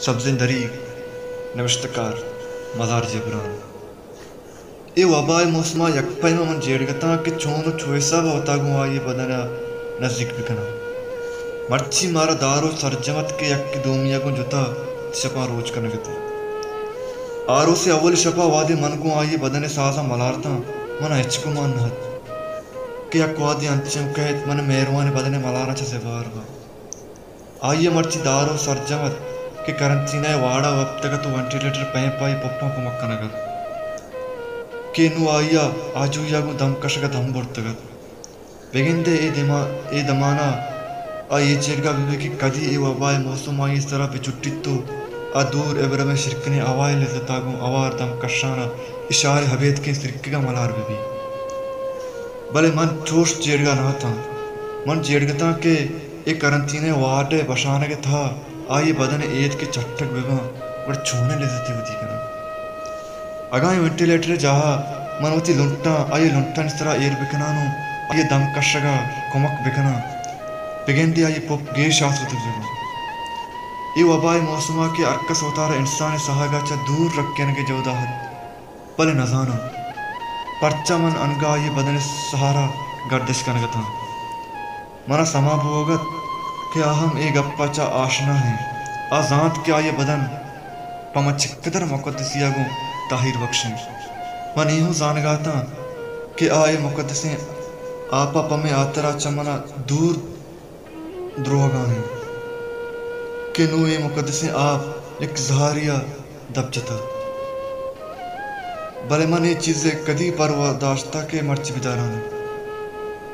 सब्ज़ दरीग नविश्तकार मज़ार जबरान ए वबाए मौसमा यकपैमा मन जेड़गता कि चोनु चोयसा वतागु आये बदना नज़दीक बिकना मर्ची मारा दारो सरजमत के यक्की दूमिया को जुता शपा रोज कनगती आरो से अवल शपा वादे मन को आये बदने साजा मलारता मन हेचकु मान नहत कि यक वादे अंचम कहत मन मेहरवान बदने मलारा छसे बारवा आये मर्ची दारो सरजमत कि करंचीना वाड़ा वप्तगत वेंटिलेटर पैंपाई पप्पा को मक्कनगर कि नु आया आजुयागु दम कशग दम बुर्तगत बेगिंदे ए दमाना आ ये चेरगा बिबे कि कदी ए वबाए मौसम आई इस तरह बिचुट्टित्तो आ दूर एबर में शिरकने आवाए लेतागु आवार दम कशाना इशारे हवेद के सिरकगा मलार बिबी भले मन चोश चेरगा ना था मन चेरगता के ए करंचीने वाड़े बशाने के था आये बदन एद के चट्टक बेगा बड़ छोने ले देती होती कना अगाए वेंटिलेटर जहा मनवती लुंटा आये लुंटा इस तरह एयर बिकनानो आये दम कशगा कोमक बिकना बिगेंदी आये पप गे शास्त्र जगह ये वबाए मौसमा के अरकस उतारा इंसान सहागा चा दूर रखने के जवदाहत पले नजाना परचा मन अनगा ये बदन सहारा गर्दिश कनगा था मना समा भोगत क्या हम एक गप्पाचा आशना है आजाद क्या ये बदन पमचिकदर मुकद्दसिया गो ताहिर बख्शे मन यूं जान गाता कि आए मुकद्दसे आपा पमे आतरा चमना दूर द्रोहगा है कि नु ये मुकद्दसे आप एक जहारिया दबचता भले मन ये चीजें कदी परवाह दाश्ता के मर्च बिदारा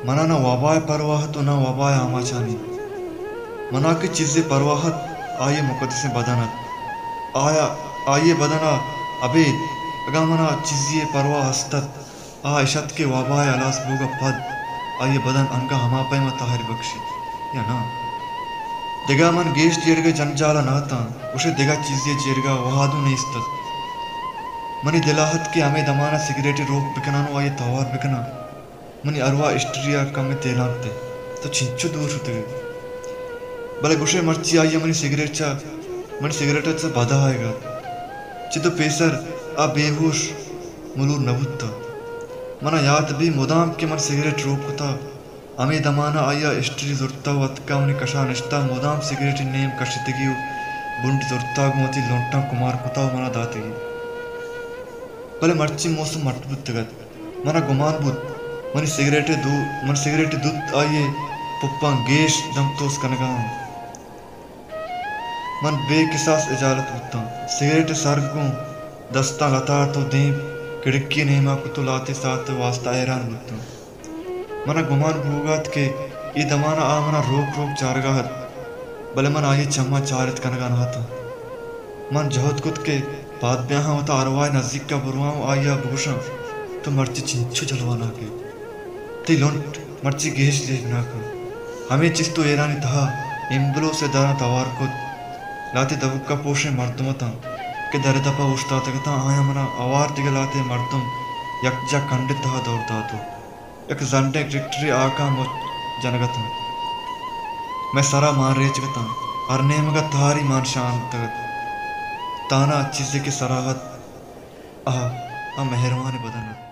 मना ना वबाए परवाह तो ना वबाए आमाचानी मना की चीज़ें परवाहत आये मुकद्दसे बदनत आया आये बदना अबेद अगा मना चीज़ें परवाह हस्तत आ इशत के वबाए अलास बोगा पद आये बदन अनका हमा पे में ताहिर बख्शी या ना दिगा मन गेश जेरगा जनजाला ना था उसे दिगा चीज़ें जेरगा वहादू नहीं इस्तत मनी दिलाहत के हमें दमाना सिगरेटी रोक बिकना नो आये तवार बिकना मनी अरवा इस्ट्रिया कम तेलाते तो छिंचु दूर होते गए भले गुशे मर्ची आई मनी सिगरेटचा बाधा आएगा चितो पेसर आ बेहोश मुलूर नबुत्ता मना याद भी मुदाम के मन सिगरेट रोकता अमे दमाना आया इस्ट्री जुर्ता वत्का मनी कशा निष्ठा मुदाम सिगरेट नेम कशितगी बुंड जुर्ता गुमती लोंटा कुमार कुता मना दातेगी भले मर्ची मौसम मटबुत्तगत मना गुमान बुत मनी सिगरेट दूत आइए पुप्पा गेश दमतोस कनगा मन बेकिसास इजालत बुत्ता सिगरेट सर्ग को दस्ता लतार तो दीप खिड़की नेमा को तो लाते साथ वास्ता हैरान बुत्ता मना गुमान भूगात के ये दमाना आ मना रोक चारगाहत भले मन आये चम्मा चारित कनगा नहाता मन जहद कुत के बाद ब्याह होता अरवाए नजदीक का बुरवाओं आया भूषण तो मर्ची चिंचु जलवाना के ती लुंट मर्ची गेश देखना कर हमें चिस तो एरानी था इम्बलो से दाना तवार को लाते दबुक्का पोषे मर्दमता के दरे दपा उस्ता तकता आया मना आवार दिगे लाते मर्दम यकजा खंडित था दौड़ता तो एक जंडे क्रिक्टरी आका मुझ जनगता मैं सरा मान रेचगता अरने मगा थारी मान शांत ताना अच्छी से के सराहत आ मेहरबान बदन